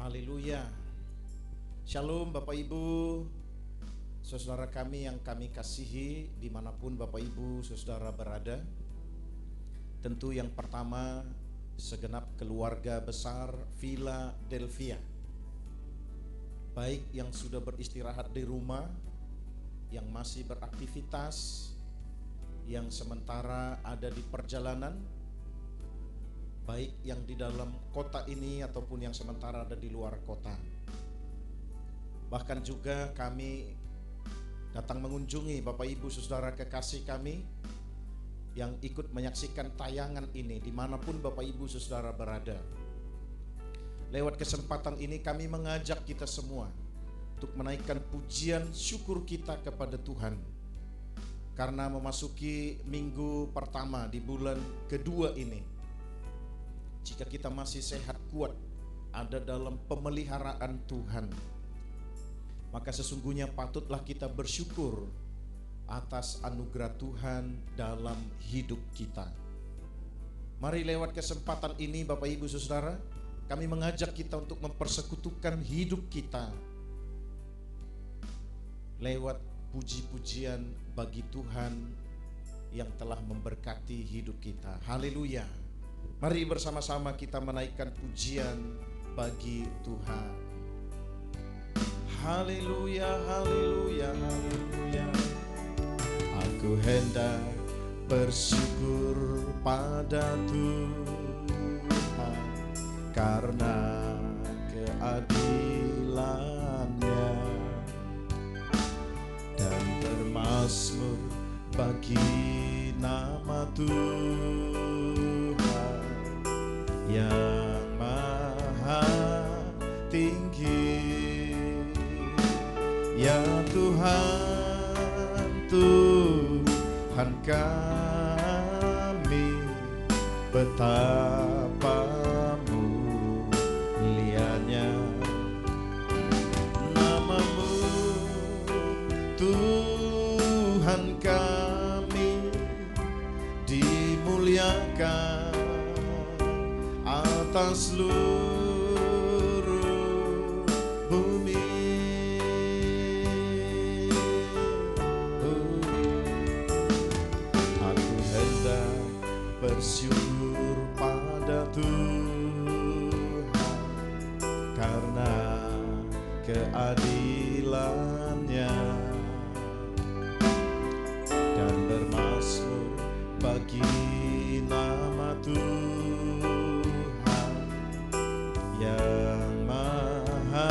Haleluya. Shalom Bapak Ibu, saudara kami yang kami kasihi dimanapun Bapak Ibu saudara berada. Tentu yang pertama segenap keluarga besar Philadelphia, baik yang sudah beristirahat di rumah, yang masih beraktivitas, yang sementara ada di perjalanan, baik yang di dalam kota ini ataupun yang sementara ada di luar kota. Bahkan juga kami datang mengunjungi Bapak Ibu Saudara kekasih kami yang ikut menyaksikan tayangan ini dimanapun Bapak Ibu Saudara berada. Lewat kesempatan ini kami mengajak kita semua untuk menaikkan pujian syukur kita kepada Tuhan, karena memasuki minggu pertama di bulan kedua ini. Jika kita masih sehat kuat, ada dalam pemeliharaan Tuhan, maka sesungguhnya patutlah kita bersyukur atas anugerah Tuhan dalam hidup kita. Mari lewat kesempatan ini Bapak Ibu Saudara, kami mengajak kita untuk mempersekutukan hidup kita lewat puji-pujian bagi Tuhan yang telah memberkati hidup kita. Haleluya. Mari bersama-sama kita menaikkan pujian bagi Tuhan. Haleluya, haleluya, haleluya. Aku hendak bersyukur pada Tuhan karena keadilannya, dan bermazmur bagi nama Tuhan yang maha tinggi. Ya Tuhan, Tuhan kami, betapa mulianya nama-Mu, Tuhan kami, dimuliakan atas seluruh bumi. Aku hendak bersyukur pada Tuhan karena keadilannya, dan bermazmur bagi nama Tuhan yang maha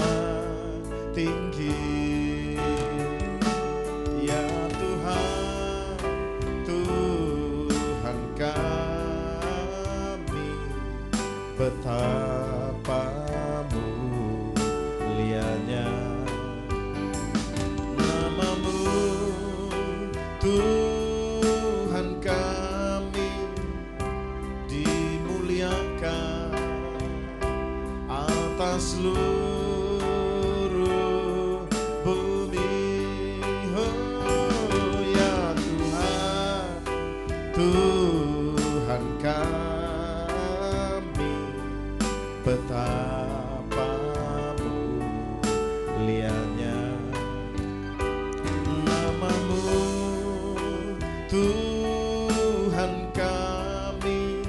tinggi. Ya Tuhan, Tuhan kami, betapa mulianya nama-Mu, Tuhan kami, dimuliakan atas seluruh bumi. Oh ya Tuhan, Tuhan kami, betapa mulianya nama-Mu, Tuhan kami,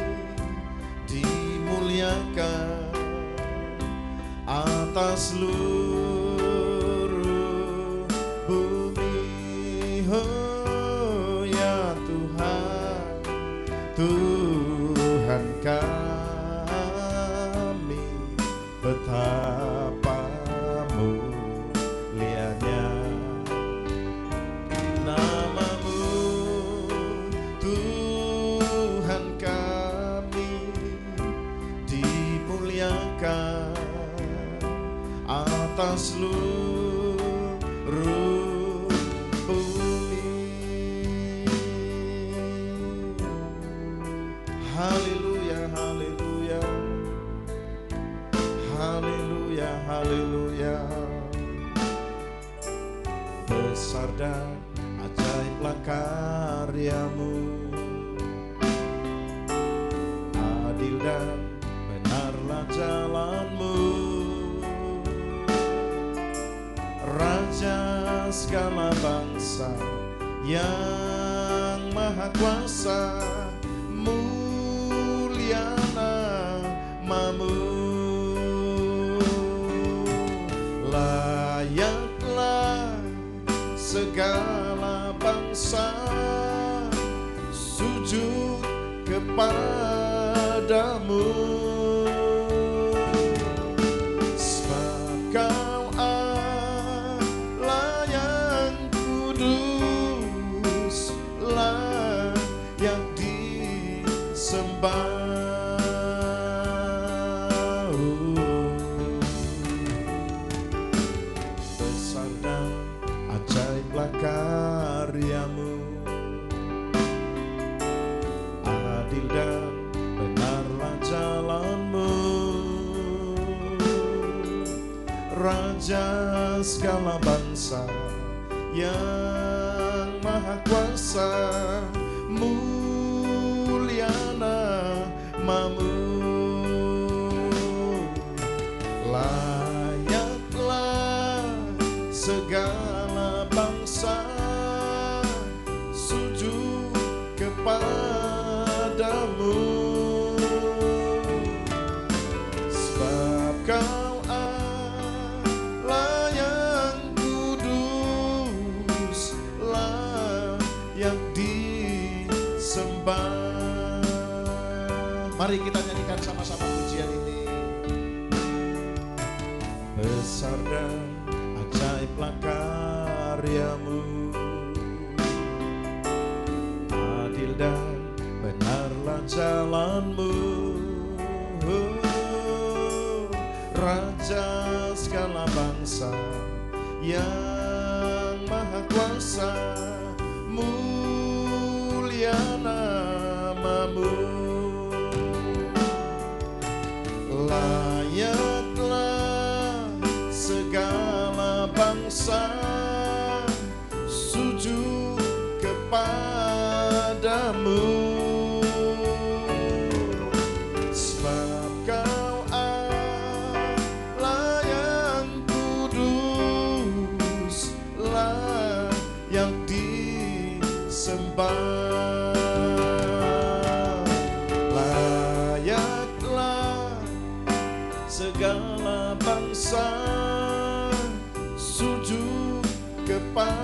dimuliakan atas seluruh bumi. Oh ya Tuhan, Tuhan kami, betapa mulianya nama-Mu, Tuhan kami, dimuliakan atas seluruh bumi. Haleluya, haleluya, haleluya, haleluya. Besar dan ajaiblah karya-Mu, adil dan benarlah jalan-Mu. segala bangsa yang maha kuasa, mulia namamu. Layaklah segala bangsa sujud kepadamu, sebab Kau Allah yang kudus, layak disembah. Besar dan ajaiblah karyamu, adil dan benarlah jalanmu. Raja segala bangsa yang maha kuasa, mulia namamu. Layaklah segala bangsa sujud kepadamu, sebab Kau Allah yang kudus, layak disembah. Mari kita nyanyikan sama-sama pujian ini. Besar dan ajaiblah karyamu, adil dan benarlah jalanmu. Raja segala bangsa yang maha kuasa, mulia namamu. Layaklah segala bangsa sujud kepadamu, sebab Kau Allah yang kudus, layak disembah. Layaklah segala bangsa sujud kepadamu,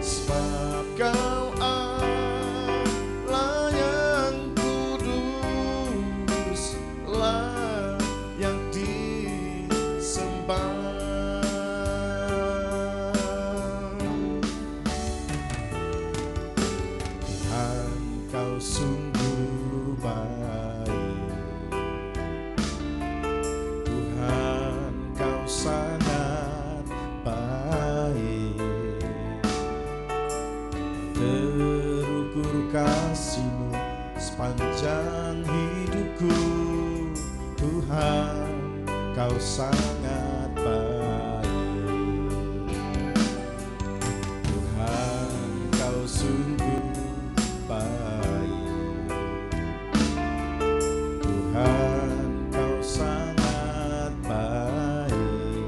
sebab Kau Allah yang kudus, layak disembah. Tuhan, Kau sungguh baik, Tuhan, Kau sangat baik. Terukur kasih-Mu sepanjang hidupku, Tuhan, Kau sangat baik. Tuhan, Kau sungguh baik, Tuhan, Kau sangat baik.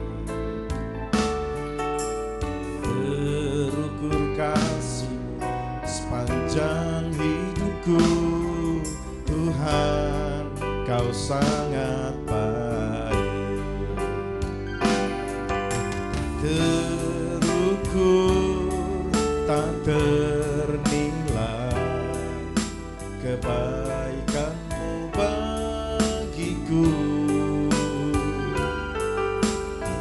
Terukur kasih-Mu sepanjang hidupku, Tuhan, Kau sangat baik. Terukur tak ternilai kebaikan-Mu bagiku,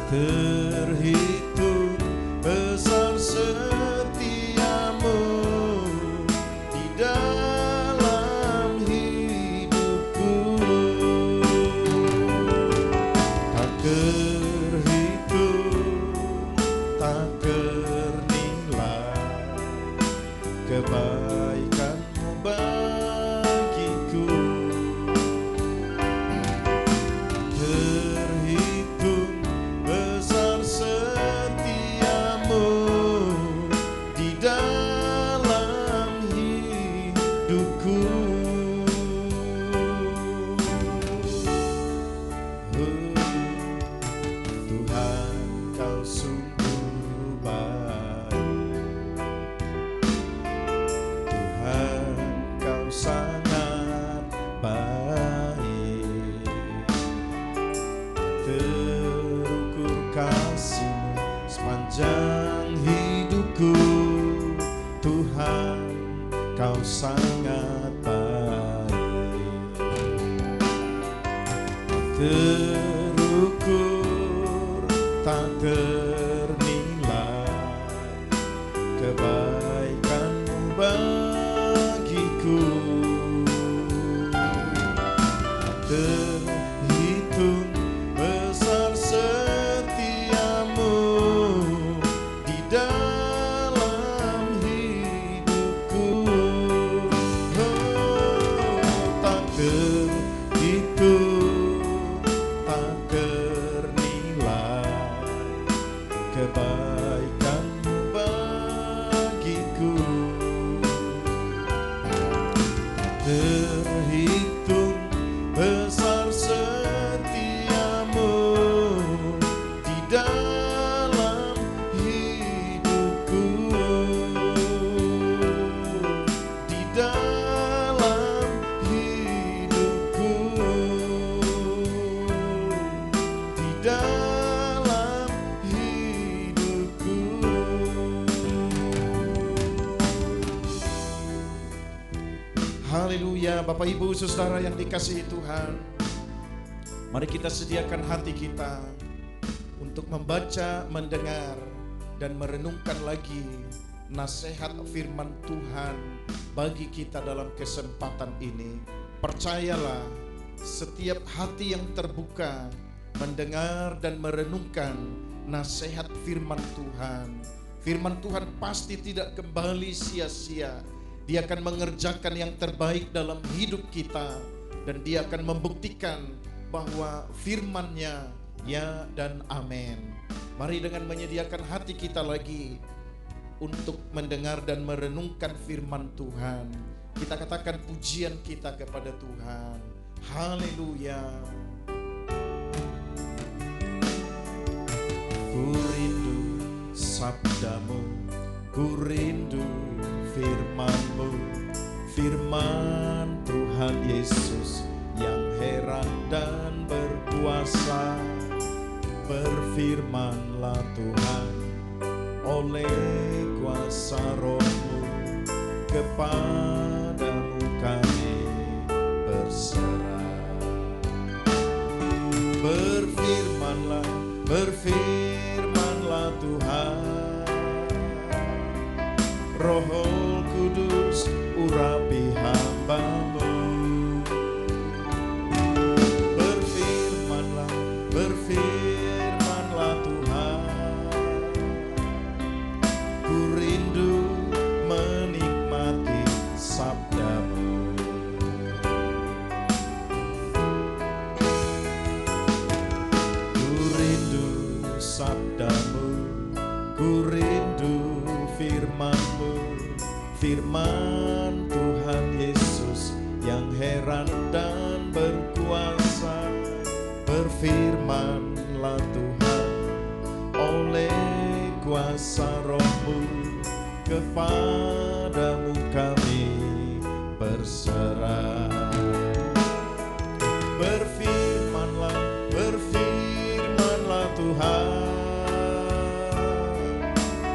terhitung besar setia-Mu di dalam hidupku. Kau sangat baik, terukur tak ternilai kebaikan-Mu bagiku, terhitung besar setiamu di dalam hidupku. Tak terhitung, tak ternilai kebaikan-Mu bagiku, terhitung besar setiamu di dalam hidupku, di dalam hidupku, di dalam hidupku. Haleluya. Bapak Ibu Saudara yang dikasihi Tuhan, mari kita sediakan hati kita untuk membaca, mendengar, dan merenungkan lagi nasihat firman Tuhan bagi kita dalam kesempatan ini. Percayalah, setiap hati yang terbuka mendengar dan merenungkan nasihat firman Tuhan pasti tidak kembali sia-sia. Dia akan mengerjakan yang terbaik dalam hidup kita, dan Dia akan membuktikan bahwa firman-Nya ya dan amin. Mari dengan menyediakan hati kita lagi untuk mendengar dan merenungkan firman Tuhan, kita katakan pujian kita kepada Tuhan. Haleluya. Ku rindu sabdamu, ku rindu firman-Mu, firman Tuhan Yesus yang heran dan berkuasa. Berfirmanlah Tuhan oleh kuasa Roh-Mu, kepadamu kami berserah. Berfirmanlah, berfirmanlah Tuhan, Roh Kudus urapi hamba-Mu. Berfirmanlah, berfirmanlah Tuhan, ku rindu menikmati sabda-Mu. Ku rindu sabda-Mu, ku rindu firman-Mu, firman Tuhan Yesus yang heran dan berkuasa. Berfirmanlah Tuhan oleh kuasa Roh-Mu, kepadamu kami berserah. Berfirmanlah, berfirmanlah Tuhan,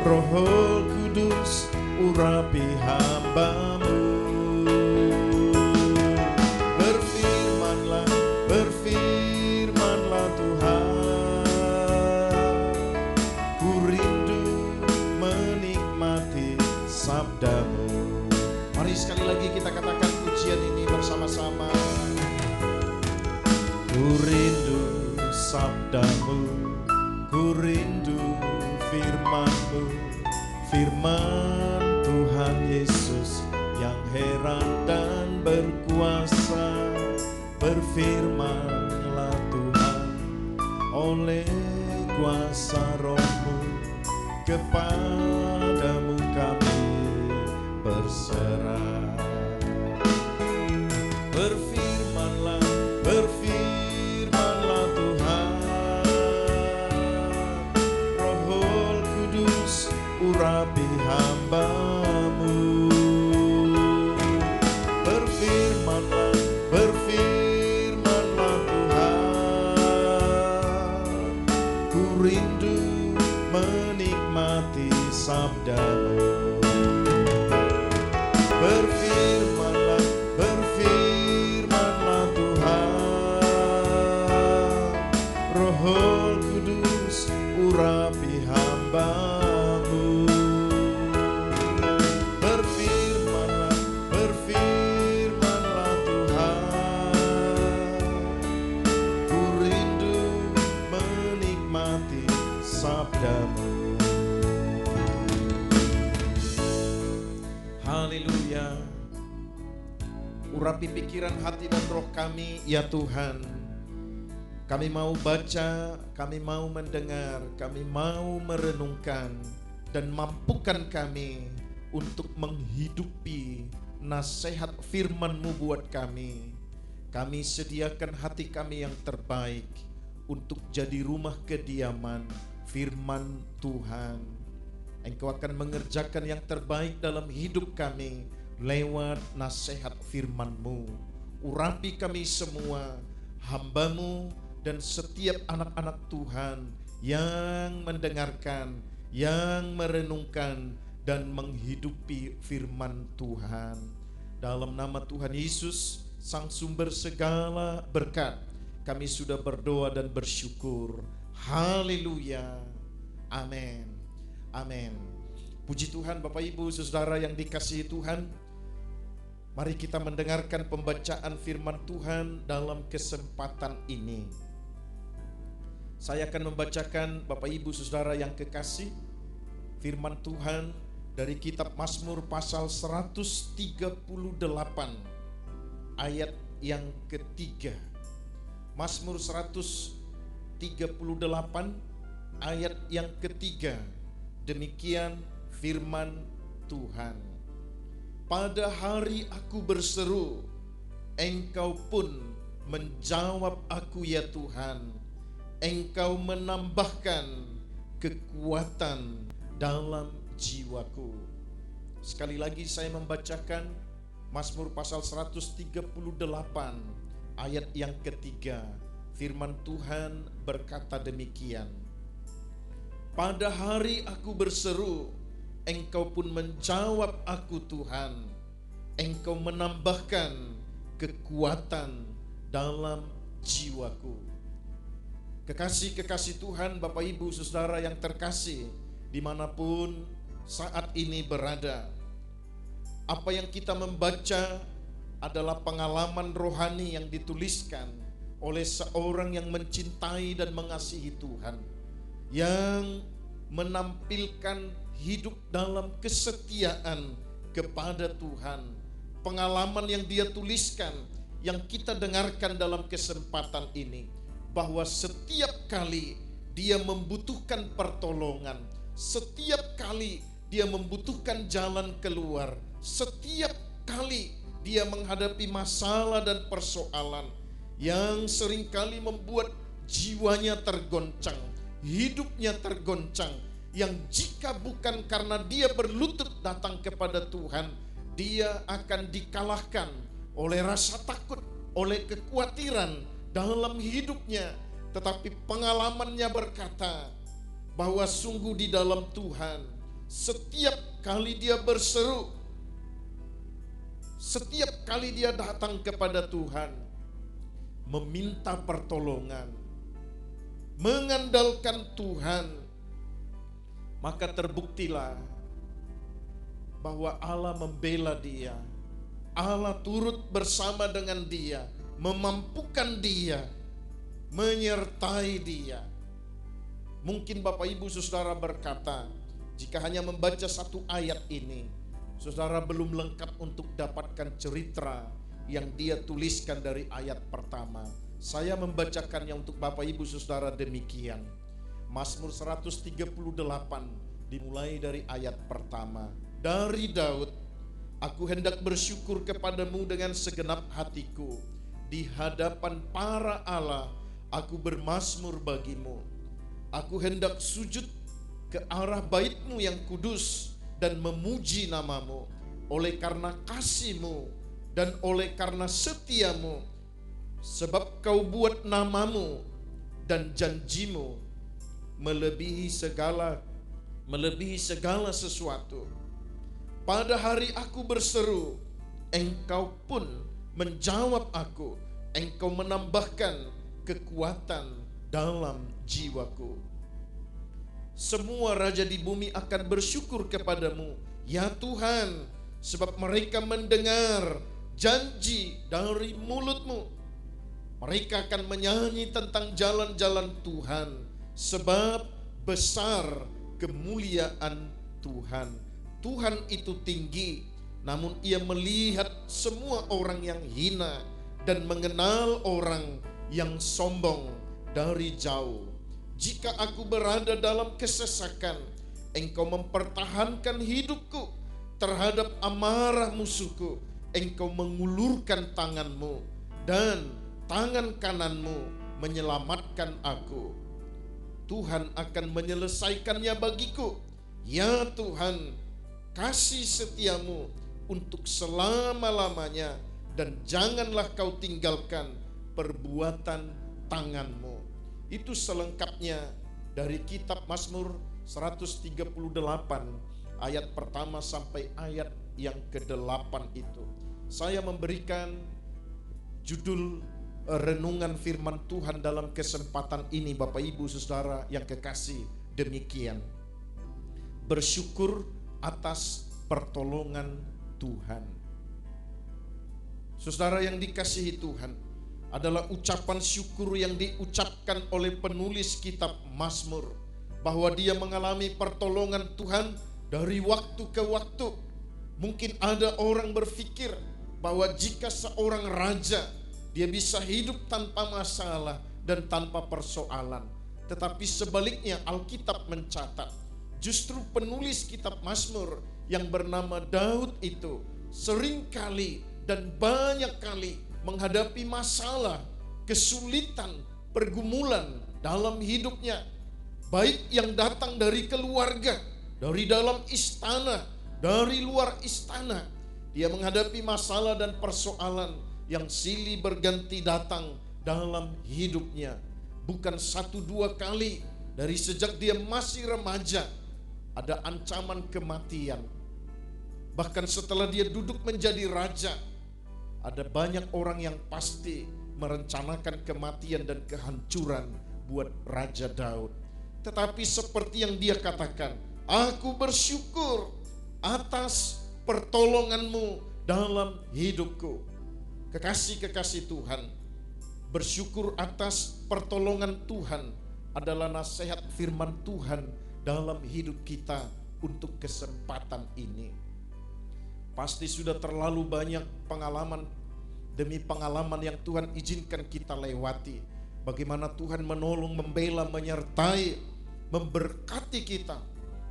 Roh Kudus urapi hamba-Mu. Berfirmanlah, berfirmanlah Tuhan, ku rindu menikmati sabda-Mu. Mari sekali lagi kita katakan pujian ini bersama-sama. Ku rindu sabda-Mu, ku rindu firman-Mu, firman Tuhan Yesus yang heran dan berkuasa. Berfirmanlah Tuhan oleh kuasa Roh-Mu, kepadamu kami berserah. Berfirmanlah, berfirmanlah Tuhan, Roh Kudus urapi hamba-Mu. Berfirmanlah, berfirmanlah Tuhan, ku rindu menikmati sabda-Mu. berfirmanlah, berfirmanlah Tuhan. Roh Kudus urapi hamba-Mu. Berfirmanlah, berfirmanlah Tuhan. Ku rindu menikmati sabda-Mu. Haleluya. Urapi pikiran, hati, dan roh kami, ya Tuhan. Kami mau baca, kami mau mendengar, kami mau merenungkan, dan mampukan kami untuk menghidupi nasihat firman-Mu buat kami. Kami sediakan hati kami yang terbaik untuk jadi rumah kediaman firman Tuhan. Engkau akan mengerjakan yang terbaik dalam hidup kami lewat nasihat firman-Mu. Urapi kami semua, hamba-Mu dan setiap anak-anak Tuhan yang mendengarkan, yang merenungkan dan menghidupi firman Tuhan. Dalam nama Tuhan Yesus, Sang Sumber segala berkat, kami sudah berdoa dan bersyukur. Haleluya. Amin. Amin. Puji Tuhan, Bapak Ibu Saudara yang dikasihi Tuhan. Mari kita mendengarkan pembacaan firman Tuhan dalam kesempatan ini. Saya akan membacakan, Bapak Ibu Saudara yang kekasih, firman Tuhan dari kitab Mazmur pasal 138 ayat yang ketiga. Mazmur 138 ayat yang ketiga. Demikian firman Tuhan. Pada hari aku berseru, Engkau pun menjawab aku, ya Tuhan. Engkau menambahkan kekuatan dalam jiwaku. Sekali lagi saya membacakan Mazmur pasal 138 ayat yang ketiga. Firman Tuhan berkata demikian. Pada hari aku berseru, Engkau pun menjawab aku, Tuhan. Engkau menambahkan kekuatan dalam jiwaku. Kekasih-kekasih Tuhan, Bapak Ibu Saudara yang terkasih, dimanapun saat ini berada, apa yang kita membaca adalah pengalaman rohani yang dituliskan oleh seorang yang mencintai dan mengasihi Tuhan, yang menampilkan hidup dalam kesetiaan kepada Tuhan. Pengalaman yang dia tuliskan, yang kita dengarkan dalam kesempatan ini, bahwa setiap kali dia membutuhkan pertolongan, setiap kali dia membutuhkan jalan keluar, setiap kali dia menghadapi masalah dan persoalan yang seringkali membuat jiwanya tergoncang, hidupnya tergoncang, yang jika bukan karena dia berlutut datang kepada Tuhan, dia akan dikalahkan oleh rasa takut, oleh kekhawatiran dalam hidupnya. Tetapi pengalamannya berkata bahwa sungguh di dalam Tuhan, setiap kali dia berseru, setiap kali dia datang kepada Tuhan, meminta pertolongan, mengandalkan Tuhan, maka terbuktilah bahwa Allah membela dia, Allah turut bersama dengan dia, memampukan dia, menyertai dia. Mungkin Bapak Ibu Saudara berkata, jika hanya membaca satu ayat ini, saudara belum lengkap untuk dapatkan cerita yang dia tuliskan dari ayat pertama. Saya membacakannya untuk Bapak Ibu Saudara demikian. Mazmur 138 dimulai dari ayat pertama. Dari Daud, aku hendak bersyukur kepadamu dengan segenap hatiku. Di hadapan para Allah, aku bermazmur bagimu. Aku hendak sujud ke arah bait-Mu yang kudus dan memuji nama-Mu. Oleh karena kasih-Mu dan oleh karena setia-Mu, sebab Kau buat nama-Mu dan janji-Mu melebihi segala sesuatu. Pada hari aku berseru, Engkau pun menjawab aku, Engkau menambahkan kekuatan dalam jiwaku. Semua raja di bumi akan bersyukur kepadamu, ya Tuhan, sebab mereka mendengar janji dari mulutmu. Mereka akan menyanyi tentang jalan-jalan Tuhan, sebab besar kemuliaan Tuhan. Tuhan itu tinggi, namun Ia melihat semua orang yang hina dan mengenal orang yang sombong dari jauh. Jika aku berada dalam kesesakan, Engkau mempertahankan hidupku. Terhadap amarah musuhku, Engkau mengulurkan tangan-Mu, dan tangan kananmu menyelamatkan aku. Tuhan akan menyelesaikannya bagiku. Ya Tuhan, kasih setiamu untuk selama-lamanya, dan janganlah kau tinggalkan perbuatan tanganmu. Itu selengkapnya dari kitab Mazmur 138 ayat pertama sampai ayat yang ke-8 itu. Saya memberikan judul renungan firman Tuhan dalam kesempatan ini, Bapak Ibu Saudara yang kekasih, demikian: bersyukur atas pertolongan Tuhan. Saudara yang dikasihi Tuhan, adalah ucapan syukur yang diucapkan oleh penulis kitab Mazmur, bahwa dia mengalami pertolongan Tuhan dari waktu ke waktu. Mungkin ada orang berpikir bahwa jika seorang raja, dia bisa hidup tanpa masalah dan tanpa persoalan. Tetapi sebaliknya Alkitab mencatat, justru penulis kitab Mazmur yang bernama Daud itu seringkali dan banyak kali menghadapi masalah, kesulitan, pergumulan dalam hidupnya. Baik yang datang dari keluarga, dari dalam istana, dari luar istana. Dia menghadapi masalah dan persoalan yang silih berganti datang dalam hidupnya. Bukan 1-2 kali, dari sejak dia masih remaja ada ancaman kematian. Bahkan setelah dia duduk menjadi raja, ada banyak orang yang pasti merencanakan kematian dan kehancuran buat Raja Daud. Tetapi seperti yang dia katakan, aku bersyukur atas pertolongan-Mu dalam hidupku. Kekasih-kekasih Tuhan, bersyukur atas pertolongan Tuhan adalah nasihat firman Tuhan dalam hidup kita untuk kesempatan ini. Pasti sudah terlalu banyak pengalaman demi pengalaman yang Tuhan izinkan kita lewati. Bagaimana Tuhan menolong, membela, menyertai, memberkati kita,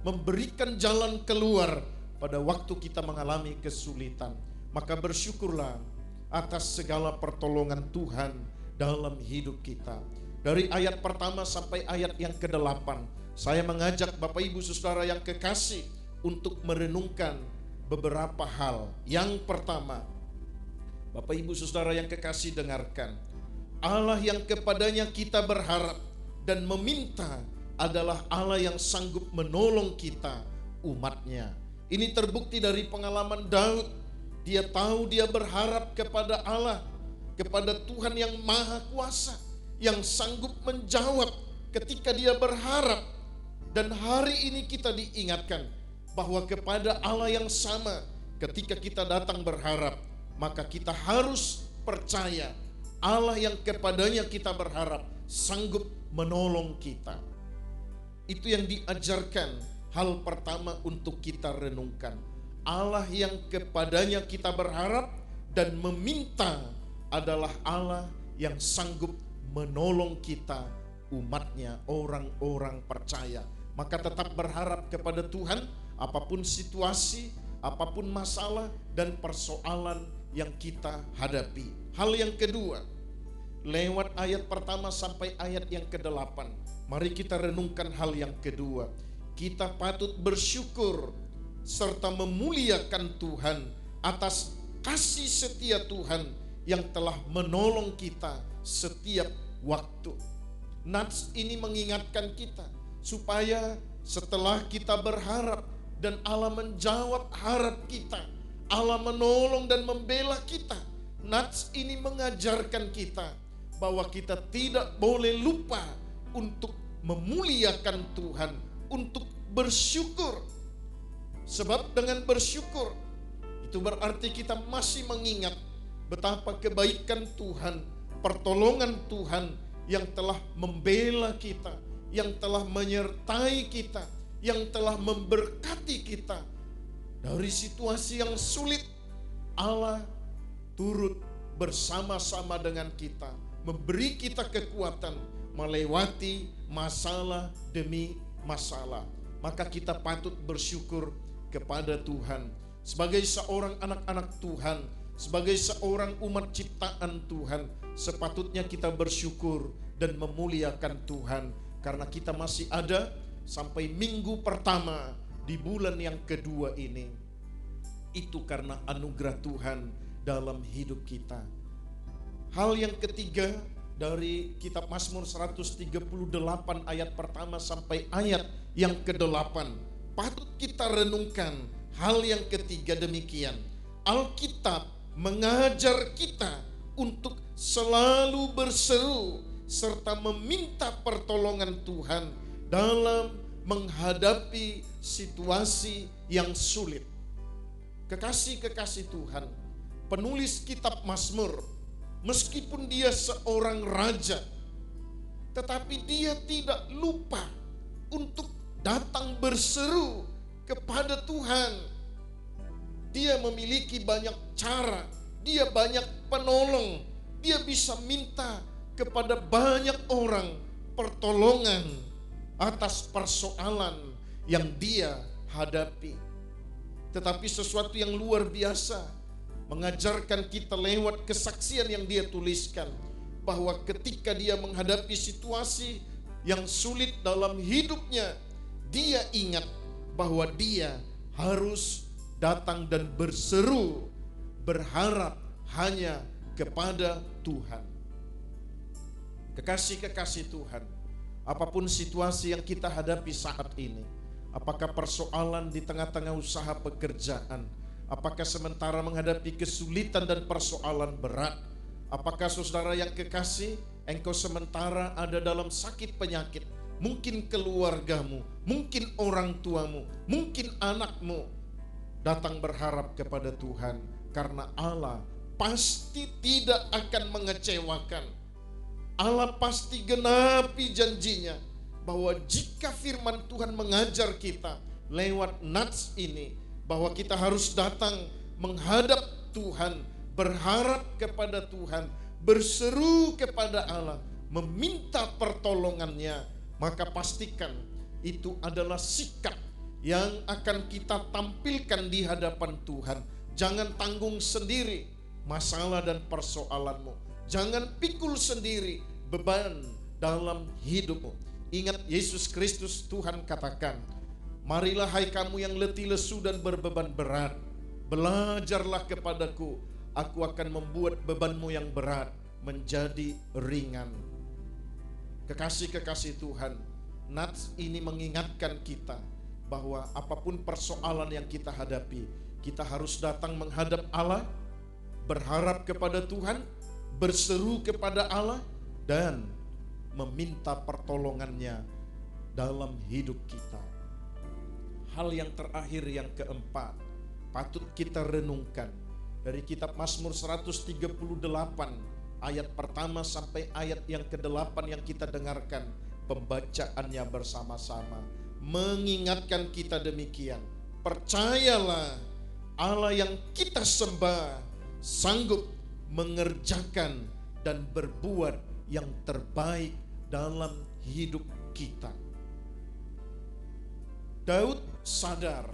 memberikan jalan keluar pada waktu kita mengalami kesulitan. Maka bersyukurlah atas segala pertolongan Tuhan dalam hidup kita. Dari ayat pertama sampai ayat yang ke-8, saya mengajak Bapak Ibu Saudara yang kekasih untuk merenungkan beberapa hal. Yang pertama, Bapak Ibu Saudara yang kekasih, dengarkan. Allah yang kepadanya kita berharap dan meminta adalah Allah yang sanggup menolong kita, umatnya. Ini terbukti dari pengalaman Daud. Dia tahu dia berharap kepada Allah, kepada Tuhan yang Maha Kuasa, yang sanggup menjawab ketika dia berharap. Dan hari ini kita diingatkan bahwa kepada Allah yang sama, ketika kita datang berharap, maka kita harus percaya Allah yang kepadanya kita berharap sanggup menolong kita. Itu yang diajarkan, hal pertama untuk kita renungkan. Allah yang kepadanya kita berharap dan meminta adalah Allah yang sanggup menolong kita, umatnya, orang-orang percaya. Maka tetap berharap kepada Tuhan, apapun situasi, apapun masalah dan persoalan yang kita hadapi. Hal yang kedua, lewat ayat pertama sampai ayat yang ke-8, mari kita renungkan hal yang kedua. Kita patut bersyukur serta memuliakan Tuhan atas kasih setia Tuhan yang telah menolong kita setiap waktu. Nats ini mengingatkan kita supaya setelah kita berharap dan Allah menjawab harap kita, Allah menolong dan membela kita. Nats ini mengajarkan kita bahwa kita tidak boleh lupa untuk memuliakan Tuhan, untuk bersyukur. Sebab dengan bersyukur itu berarti kita masih mengingat betapa kebaikan Tuhan, pertolongan Tuhan yang telah membela kita, yang telah menyertai kita, yang telah memberkati kita. Dari situasi yang sulit, Allah turut bersama-sama dengan kita, memberi kita kekuatan melewati masalah demi masalah. Maka kita patut bersyukur kepada Tuhan. Sebagai seorang anak-anak Tuhan, sebagai seorang umat ciptaan Tuhan, sepatutnya kita bersyukur dan memuliakan Tuhan. Karena kita masih ada sampai minggu pertama di bulan yang kedua ini. Itu karena anugerah Tuhan dalam hidup kita. Hal yang ketiga dari kitab Mazmur 138 ayat pertama sampai ayat yang ke-8, patut kita renungkan hal yang ketiga demikian. Alkitab mengajar kita untuk selalu berseru serta meminta pertolongan Tuhan dalam menghadapi situasi yang sulit. Kekasih-kekasih Tuhan, penulis kitab Mazmur, meskipun dia seorang raja, tetapi dia tidak lupa untuk datang berseru kepada Tuhan. Dia memiliki banyak cara, dia banyak penolong, dia bisa minta kepada banyak orang pertolongan atas persoalan yang dia hadapi. Tetapi sesuatu yang luar biasa mengajarkan kita lewat kesaksian yang dia tuliskan, bahwa ketika dia menghadapi situasi yang sulit dalam hidupnya, dia ingat bahwa dia harus datang dan berseru, berharap hanya kepada Tuhan. Kekasih-kekasih Tuhan, apapun situasi yang kita hadapi saat ini, apakah persoalan di tengah-tengah usaha pekerjaan, apakah sementara menghadapi kesulitan dan persoalan berat, apakah saudara yang kekasih, engkau sementara ada dalam sakit penyakit, mungkin keluargamu, mungkin orang tuamu, mungkin anakmu, datang berharap kepada Tuhan, karena Allah pasti tidak akan mengecewakan. Allah pasti genapi janjinya, bahwa jika firman Tuhan mengajar kita lewat nats ini, bahwa kita harus datang menghadap Tuhan, berharap kepada Tuhan, berseru kepada Allah, meminta pertolongannya, maka pastikan itu adalah sikap yang akan kita tampilkan di hadapan Tuhan. Jangan tanggung sendiri masalah dan persoalanmu. Jangan pikul sendiri beban dalam hidupmu. Ingat, Yesus Kristus Tuhan katakan, marilah hai kamu yang letih lesu dan berbeban berat, belajarlah kepadaku, aku akan membuat bebanmu yang berat menjadi ringan. Kekasih-kekasih Tuhan, nats ini mengingatkan kita bahwa apapun persoalan yang kita hadapi, kita harus datang menghadap Allah, berharap kepada Tuhan, berseru kepada Allah, dan meminta pertolongannya dalam hidup kita. Hal yang terakhir, yang keempat, patut kita renungkan dari kitab Mazmur 138 ayat pertama sampai ayat yang ke-8 yang kita dengarkan pembacaannya bersama-sama, mengingatkan kita demikian. Percayalah, Allah yang kita sembah sanggup mengerjakan dan berbuat yang terbaik dalam hidup kita. Daud sadar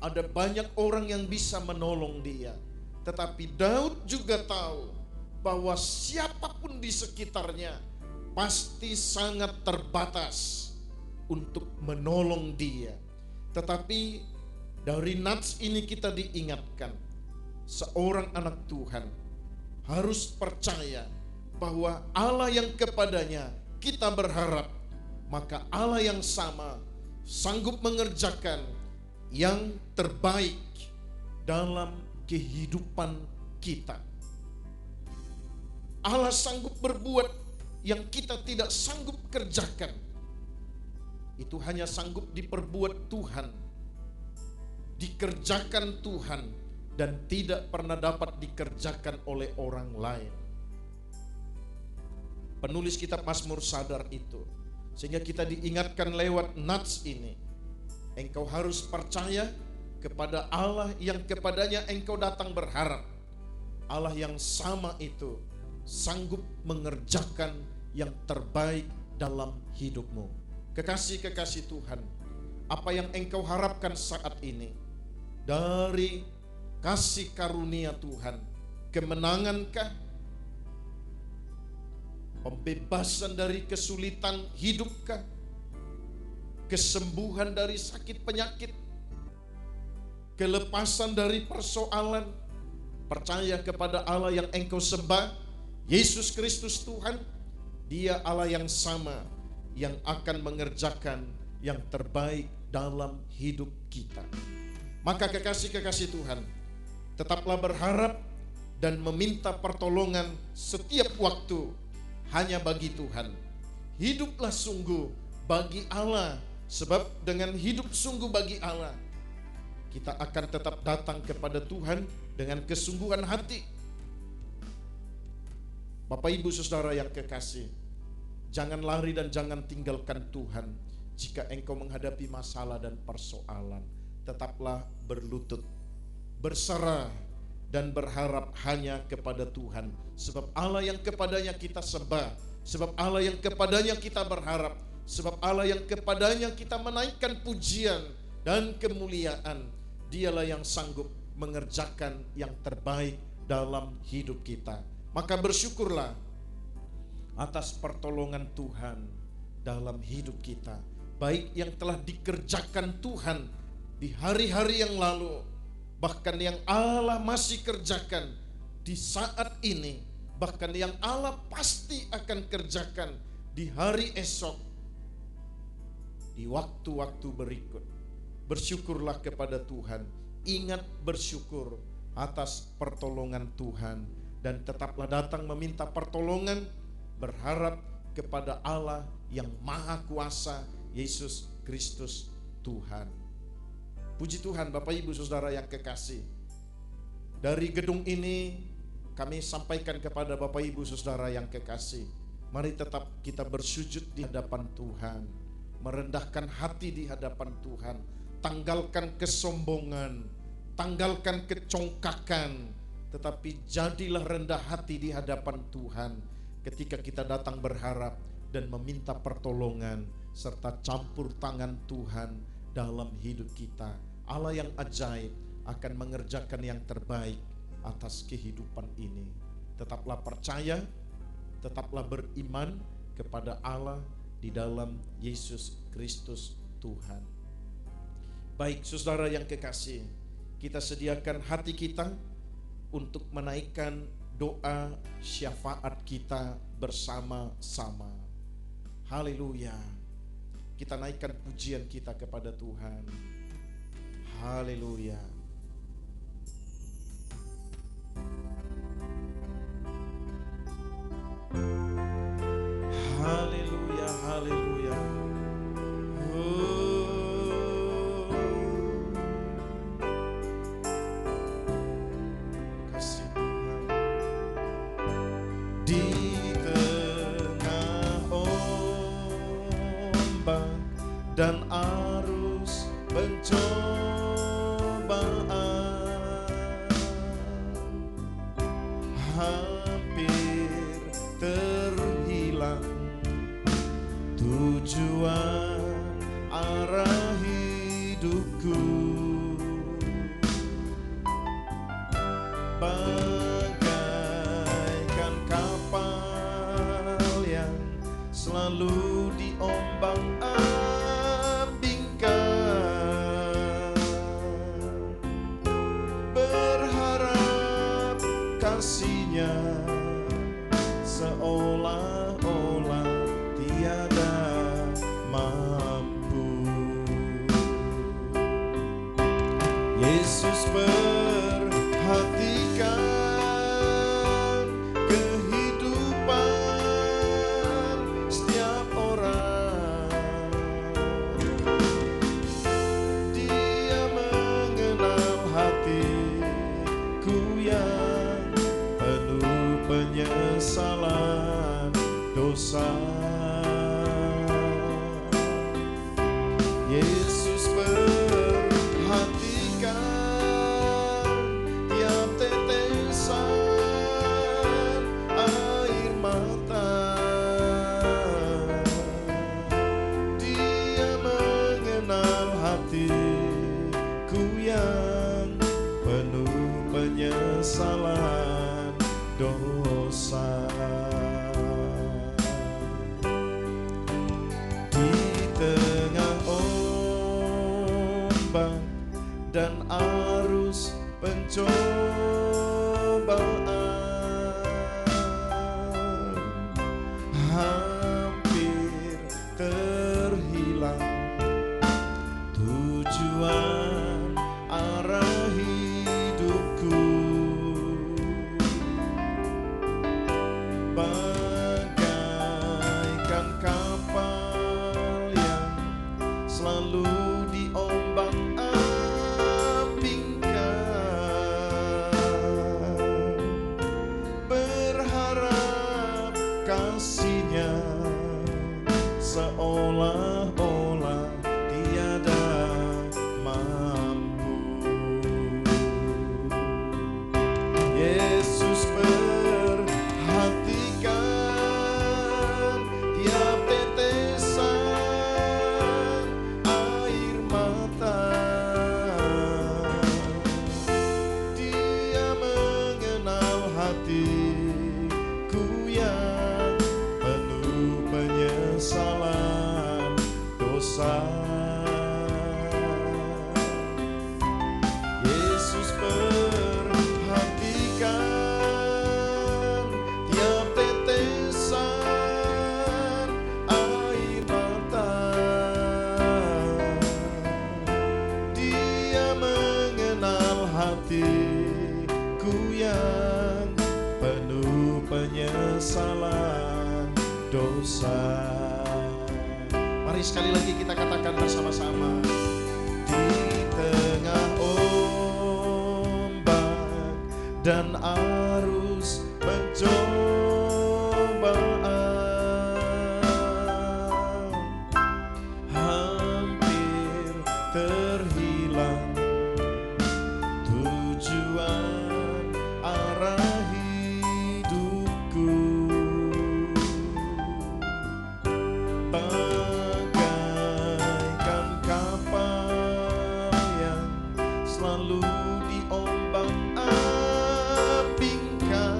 ada banyak orang yang bisa menolong dia, tetapi Daud juga tahu bahwa siapapun di sekitarnya pasti sangat terbatas untuk menolong dia. Tetapi dari nats ini kita diingatkan, seorang anak Tuhan harus percaya bahwa Allah yang kepadanya kita berharap, maka Allah yang sama sanggup mengerjakan yang terbaik dalam kehidupan kita. Allah sanggup berbuat yang kita tidak sanggup kerjakan. Itu hanya sanggup diperbuat Tuhan, dikerjakan Tuhan, dan tidak pernah dapat dikerjakan oleh orang lain. Penulis kitab Mazmur sadar itu, sehingga kita diingatkan lewat nats ini. Engkau harus percaya kepada Allah yang kepadanya engkau datang berharap. Allah yang sama itu sanggup mengerjakan yang terbaik dalam hidupmu. Kekasih-kekasih Tuhan, apa yang engkau harapkan saat ini dari kasih karunia Tuhan? Kemenangankah? Pembebasan dari kesulitan hidupkah? Kesembuhan dari sakit penyakit? Kelepasan dari persoalan? Percaya kepada Allah yang engkau sembah, Yesus Kristus Tuhan. Dia Allah yang sama, yang akan mengerjakan yang terbaik dalam hidup kita. Maka kekasih-kekasih Tuhan, tetaplah berharap dan meminta pertolongan setiap waktu hanya bagi Tuhan. Hiduplah sungguh bagi Allah, sebab dengan hidup sungguh bagi Allah, kita akan tetap datang kepada Tuhan dengan kesungguhan hati. Bapak Ibu Saudara yang kekasih, jangan lari dan jangan tinggalkan Tuhan. Jika engkau menghadapi masalah dan persoalan, tetaplah berlutut, berserah, dan berharap hanya kepada Tuhan. Sebab Allah yang kepadanya kita sembah, sebab Allah yang kepadanya kita berharap, sebab Allah yang kepadanya kita menaikkan pujian dan kemuliaan. Dialah yang sanggup mengerjakan yang terbaik dalam hidup kita. Maka bersyukurlah atas pertolongan Tuhan dalam hidup kita, baik yang telah dikerjakan Tuhan di hari-hari yang lalu, bahkan yang Allah masih kerjakan di saat ini, bahkan yang Allah pasti akan kerjakan di hari esok, di waktu-waktu berikut. Bersyukurlah kepada Tuhan, ingat bersyukur atas pertolongan Tuhan, dan tetaplah datang meminta pertolongan, berharap kepada Allah yang Maha Kuasa, Yesus Kristus Tuhan. Puji Tuhan, Bapak Ibu Saudara yang kekasih. Dari gedung ini kami sampaikan kepada Bapak Ibu Saudara yang kekasih, mari tetap kita bersujud di hadapan Tuhan, merendahkan hati di hadapan Tuhan, tanggalkan kesombongan, tanggalkan kecongkakan, tetapi jadilah rendah hati di hadapan Tuhan ketika kita datang berharap dan meminta pertolongan serta campur tangan Tuhan dalam hidup kita. Allah yang ajaib akan mengerjakan yang terbaik atas kehidupan ini. Tetaplah percaya, tetaplah beriman kepada Allah di dalam Yesus Kristus Tuhan. Baik saudara yang kekasih, kita sediakan hati kita untuk menaikkan doa syafaat kita bersama-sama. Haleluya. Kita naikkan pujian kita kepada Tuhan. Haleluya. Haleluya, haleluya. Kasih Tuhan. Di tengah ombak dan arus pencobaan, hampir terhilang tujuan arah hidupku, bagaikan kapal yang selalu diombang-ambingkan, berharap kasih-Nya seolah-olah tiada mampu. Yesus penyesalan dosa. Yesus perhatikan tiap tetesan air mata. Dia mengenal hatiku yang penuh penyesalan dosa. Di tengah ombak dan arus pencobaan, hampir terhilang tujuan arah hidupku. Bagaikan kapal yang selalu diombang-ambingkan, berharap kasih-Nya seolah-olah tiada mampu. Yesus perhatikan tiap tetesan air mata. Dia mengenal hatiku yang penuh penyesalan dosa. Yesus perhatikan tiap tetesan air mata. Dia mengenal hatiku yang penuh penyesalan dosa. Mari sekali lagi kita katakan bersama-sama. Di tengah ombak dan arus pencobaan, hampir terhilang tujuan arah hidupku. Bagaikan kapal yang selalu diombang-ambingkan,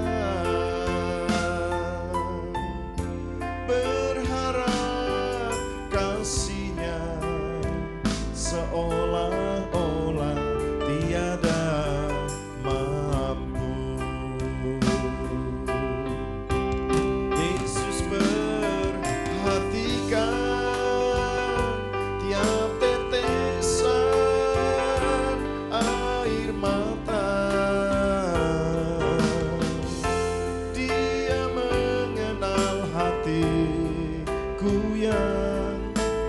berharap kasih-Nya seolah-olah tiada mampu. Yesus perhatikan tiap tetesan air mata. Dia mengenal hatiku yang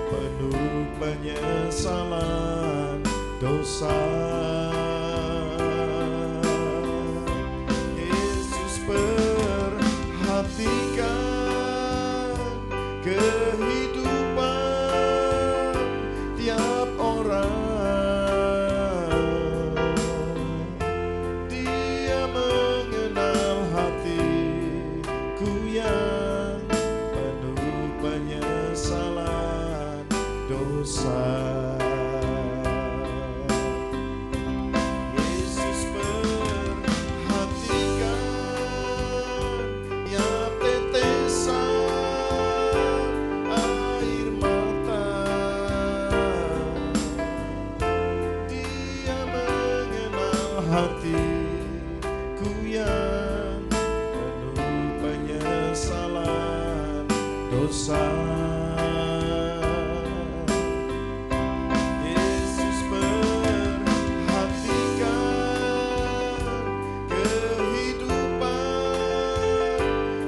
penuh penyesalan dosa. Yesus perhatikan kehidupan tiap orang. Dia mengenal hatiku yang penuh penyesalan dosa. Yesus perhatikan tiap tetesan air mata. Dia mengenal hatiku yang penuh penyesalan dosa. Yesus perhatikan kehidupan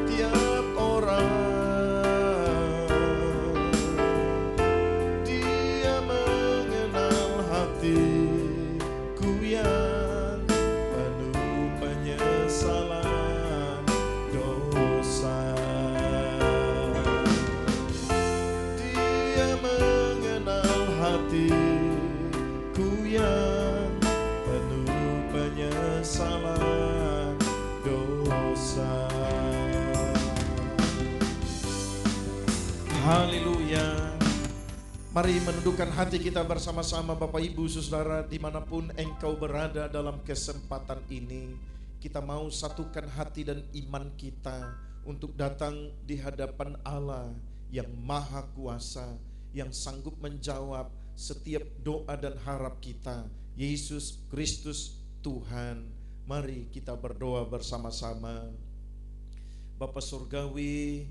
tiap orang. Dia mengenal hatiku yang penuh penyesalan dosa. Haleluya. Mari menundukkan hati kita bersama-sama Bapak Ibu Saudara, dimanapun engkau berada dalam kesempatan ini. Kita mau satukan hati dan iman kita untuk datang di hadapan Allah yang Maha Kuasa, yang sanggup menjawab setiap doa dan harap kita. Yesus Kristus Tuhan. Mari kita berdoa bersama-sama. Bapa Surgawi,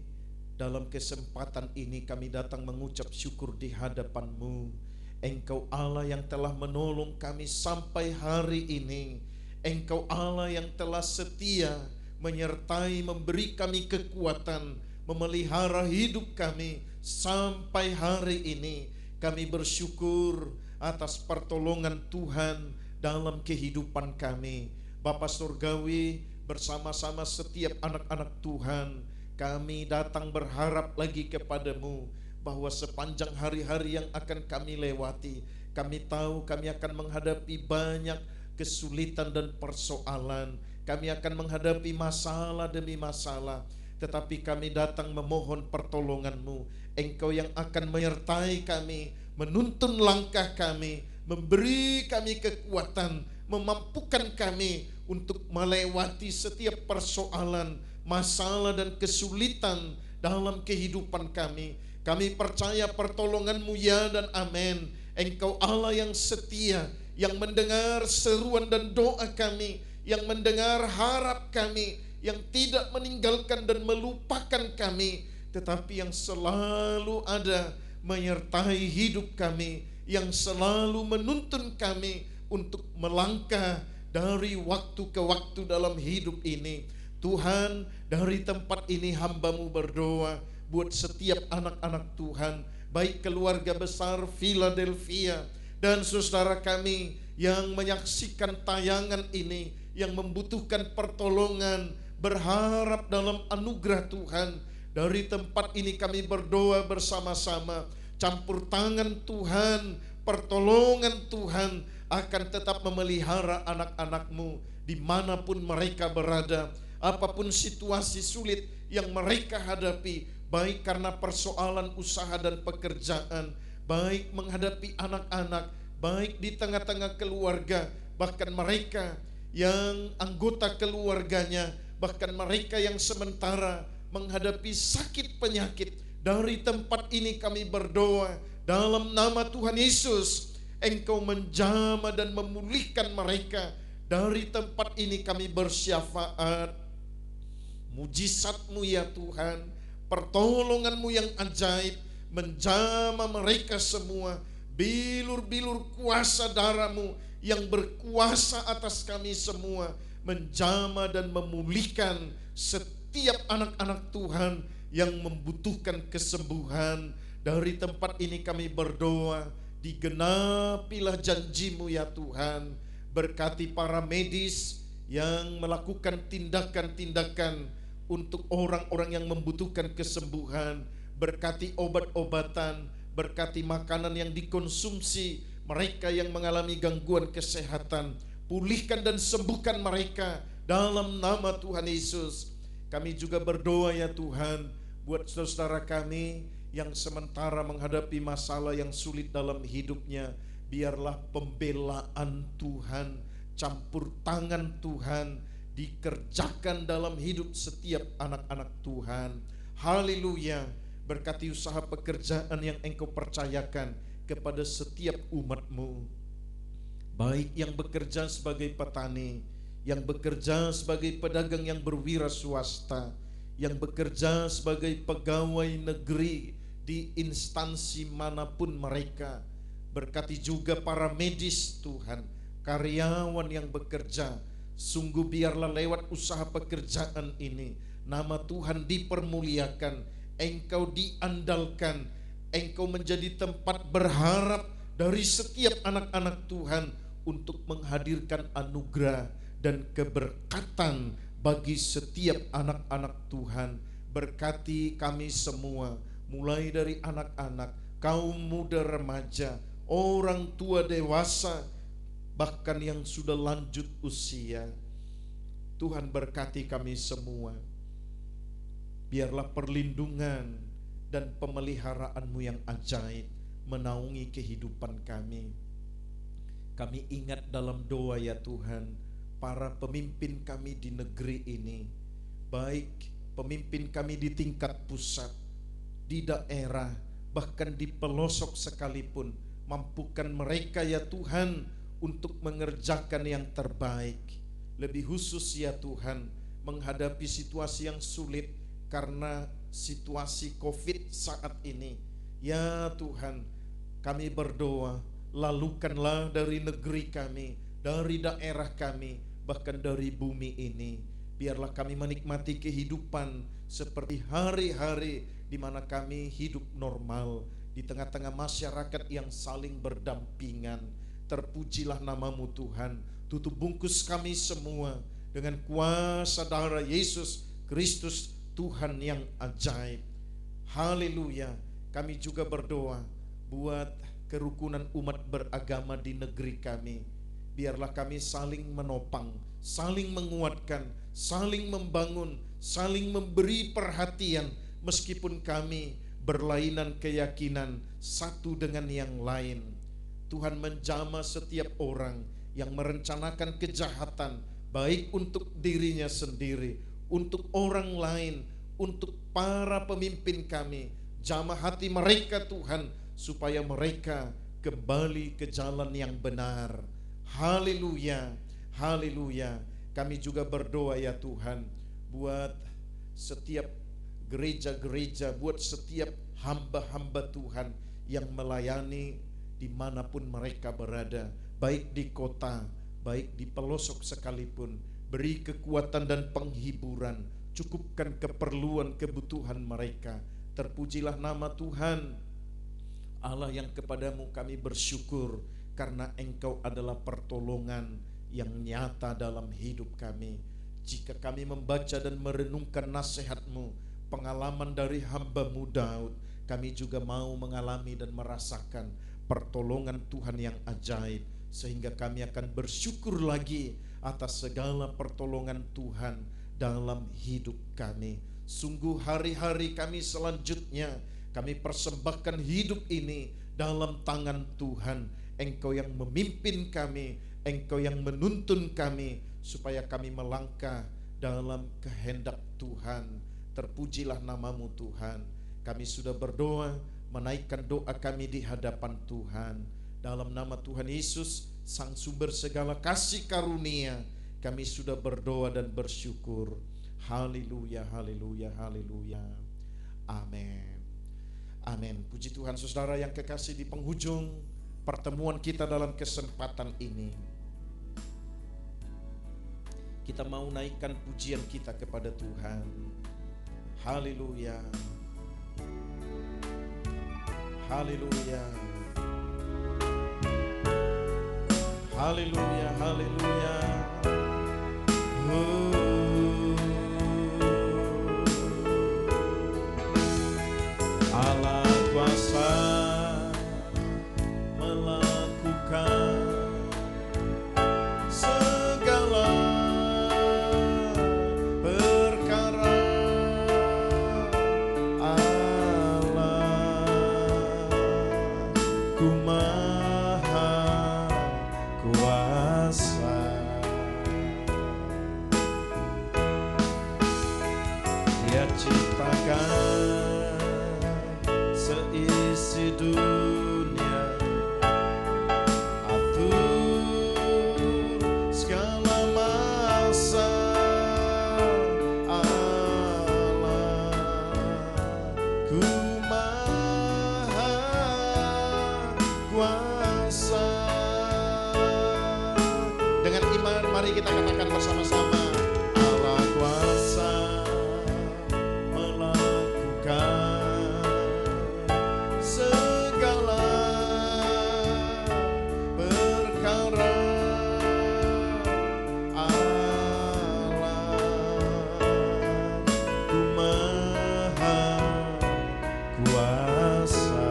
dalam kesempatan ini kami datang mengucap syukur di hadapan-Mu. Engkau Allah yang telah menolong kami sampai hari ini. Engkau Allah yang telah setia menyertai, memberi kami kekuatan, memelihara hidup kami sampai hari ini. Kami bersyukur atas pertolongan Tuhan dalam kehidupan kami. Bapa Surgawi, bersama-sama setiap anak-anak Tuhan, kami datang berharap lagi kepadamu bahwa sepanjang hari-hari yang akan kami lewati, kami tahu kami akan menghadapi banyak kesulitan dan persoalan. Kami akan menghadapi masalah demi masalah, tetapi kami datang memohon pertolongan-Mu. Engkau yang akan menyertai kami, menuntun langkah kami, memberi kami kekuatan, memampukan kami untuk melewati setiap persoalan, masalah dan kesulitan dalam kehidupan kami. Kami percaya pertolongan-Mu ya dan amin. Engkau Allah yang setia, yang mendengar seruan dan doa kami, yang mendengar harap kami, yang tidak meninggalkan dan melupakan kami, tetapi yang selalu ada menyertai hidup kami, yang selalu menuntun kami untuk melangkah dari waktu ke waktu dalam hidup ini. Tuhan, dari tempat ini hamba-Mu berdoa buat setiap anak-anak Tuhan, baik keluarga besar Philadelphia dan saudara kami yang menyaksikan tayangan ini, yang membutuhkan pertolongan, berharap dalam anugerah Tuhan. Dari tempat ini kami berdoa bersama-sama, campur tangan Tuhan, pertolongan Tuhan akan tetap memelihara anak-anak-Mu dimanapun mereka berada. Apapun situasi sulit yang mereka hadapi, baik karena persoalan usaha dan pekerjaan, baik menghadapi anak-anak, baik di tengah-tengah keluarga, bahkan mereka yang anggota keluarganya, bahkan mereka yang sementara menghadapi sakit penyakit. Dari tempat ini kami berdoa dalam nama Tuhan Yesus, Engkau menjamah dan memulihkan mereka. Dari tempat ini kami bersyafaat, mujizat-Mu ya Tuhan, pertolongan-Mu yang ajaib menjamah mereka semua. Bilur-bilur kuasa darah-Mu yang berkuasa atas kami semua, menjamah dan memulihkan setiap anak-anak Tuhan yang membutuhkan kesembuhan. Dari tempat ini kami berdoa, digenapilah janji-Mu ya Tuhan. Berkati para medis yang melakukan tindakan-tindakan untuk orang-orang yang membutuhkan kesembuhan. Berkati obat-obatan, berkati makanan yang dikonsumsi mereka yang mengalami gangguan kesehatan. Pulihkan dan sembuhkan mereka dalam nama Tuhan Yesus. Kami juga berdoa ya Tuhan buat saudara kami yang sementara menghadapi masalah yang sulit dalam hidupnya. Biarlah pembelaan Tuhan, campur tangan Tuhan dikerjakan dalam hidup setiap anak-anak Tuhan. Haleluya. Berkati usaha pekerjaan yang Engkau percayakan kepada setiap umat-Mu, baik yang bekerja sebagai petani, yang bekerja sebagai pedagang yang berwira swasta, yang bekerja sebagai pegawai negeri di instansi manapun mereka. Berkati juga para medis Tuhan, karyawan yang bekerja. Sungguh biarlah lewat usaha pekerjaan ini nama Tuhan dipermuliakan, Engkau diandalkan, Engkau menjadi tempat berharap dari setiap anak-anak Tuhan untuk menghadirkan anugerah dan keberkatan bagi setiap anak-anak Tuhan. Berkati kami semua, mulai dari anak-anak, kaum muda remaja, orang tua dewasa, bahkan yang sudah lanjut usia. Tuhan berkati kami semua. Biarlah perlindungan dan pemeliharaanmu yang ajaib menaungi kehidupan kami. Kami ingat dalam doa ya Tuhan, para pemimpin kami di negeri ini, baik pemimpin kami di tingkat pusat, di daerah, bahkan di pelosok sekalipun, mampukan mereka ya Tuhan untuk mengerjakan yang terbaik. Lebih khusus ya Tuhan, menghadapi situasi yang sulit karena situasi COVID saat ini. Ya Tuhan, kami berdoa, lalukanlah dari negeri kami, dari daerah kami, bahkan dari bumi ini. Biarlah kami menikmati kehidupan seperti hari-hari di mana kami hidup normal di tengah-tengah masyarakat yang saling berdampingan. Terpujilah namamu Tuhan. Tutup bungkus kami semua dengan kuasa darah Yesus Kristus, Tuhan yang ajaib. Haleluya. Kami juga berdoa buat kerukunan umat beragama di negeri kami. Biarlah kami saling menopang, saling menguatkan, saling membangun, saling memberi perhatian, meskipun kami berlainan keyakinan satu dengan yang lain. Tuhan menjamah setiap orang yang merencanakan kejahatan, baik untuk dirinya sendiri, untuk orang lain, untuk para pemimpin kami. Jamah hati mereka Tuhan, supaya mereka kembali ke jalan yang benar. Haleluya, haleluya. Kami juga berdoa ya Tuhan, buat setiap gereja-gereja, buat setiap hamba-hamba Tuhan yang melayani dimanapun mereka berada, baik di kota, baik di pelosok sekalipun. Beri kekuatan dan penghiburan, cukupkan keperluan kebutuhan mereka. Terpujilah nama Tuhan, Allah yang kepadamu kami bersyukur, karena Engkau adalah pertolongan yang nyata dalam hidup kami. Jika kami membaca dan merenungkan nasihat-Mu, pengalaman dari hamba-Mu Daud, kami juga mau mengalami dan merasakan pertolongan Tuhan yang ajaib, sehingga kami akan bersyukur lagi atas segala pertolongan Tuhan dalam hidup kami. Sungguh hari-hari kami selanjutnya kami persembahkan hidup ini dalam tangan Tuhan. Engkau yang memimpin kami, Engkau yang menuntun kami, supaya kami melangkah dalam kehendak Tuhan. Terpujilah namamu Tuhan. Kami sudah berdoa, menaikkan doa kami di hadapan Tuhan. Dalam nama Tuhan Yesus, Sang Sumber segala kasih karunia, kami sudah berdoa dan bersyukur. Haleluya, haleluya, haleluya. Amin. Amin. Puji Tuhan saudara yang kekasih, di penghujung pertemuan kita dalam kesempatan ini, kita mau naikkan pujian kita kepada Tuhan. Haleluya. Haleluya. Haleluya, haleluya. Allah kuasa melakukan segala perkara. Allah ku maha kuasa. Dia ciptakan seisi dunia, atur segala masa. Allah ku maha kuasa. Dengan iman mari kita katakan bersama-sama, Allah kuasa melakukan segala perkara. Allah ku maha kuasa.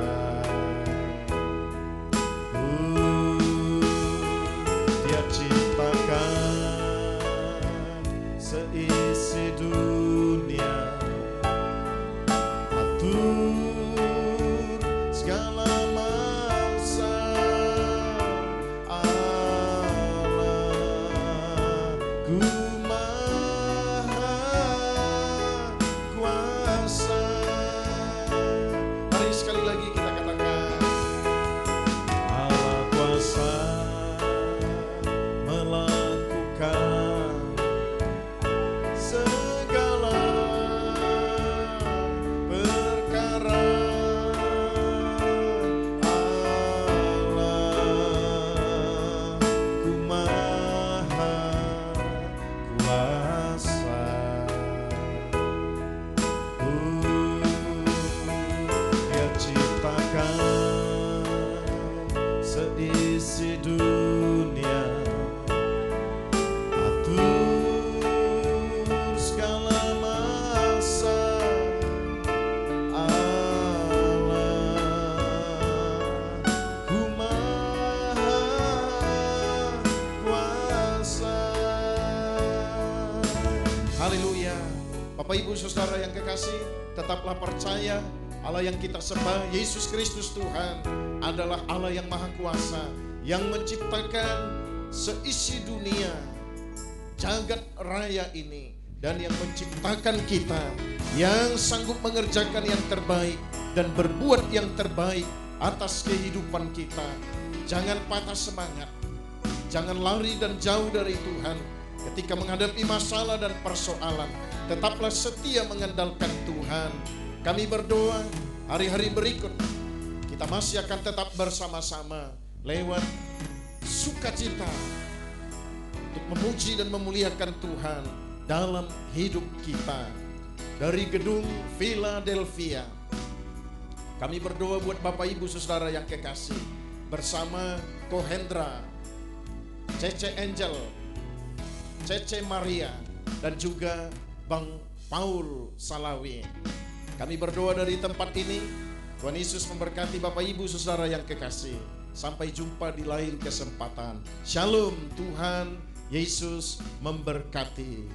Dia ciptakan seisi dunia, atur Haleluya. Bapak Ibu Saudara yang kekasih, tetaplah percaya Allah yang kita sembah, Yesus Kristus Tuhan, adalah Allah yang Maha Kuasa, yang menciptakan seisi dunia, jagat raya ini, dan yang menciptakan kita, yang sanggup mengerjakan yang terbaik dan berbuat yang terbaik atas kehidupan kita. Jangan patah semangat, jangan lari dan jauh dari Tuhan. Ketika menghadapi masalah dan persoalan, tetaplah setia mengandalkan Tuhan. Kami berdoa hari-hari berikut kita masih akan tetap bersama-sama lewat sukacita untuk memuji dan memuliakan Tuhan dalam hidup kita. Dari gedung Philadelphia, kami berdoa buat Bapak Ibu Saudara yang kekasih, bersama Kohendra, Cece Angel, Cece Maria, dan juga Bang Paul Salawi. Kami berdoa dari tempat ini, Tuhan Yesus memberkati Bapak Ibu Saudara yang kekasih. Sampai jumpa di lain kesempatan. Shalom, Tuhan Yesus memberkati.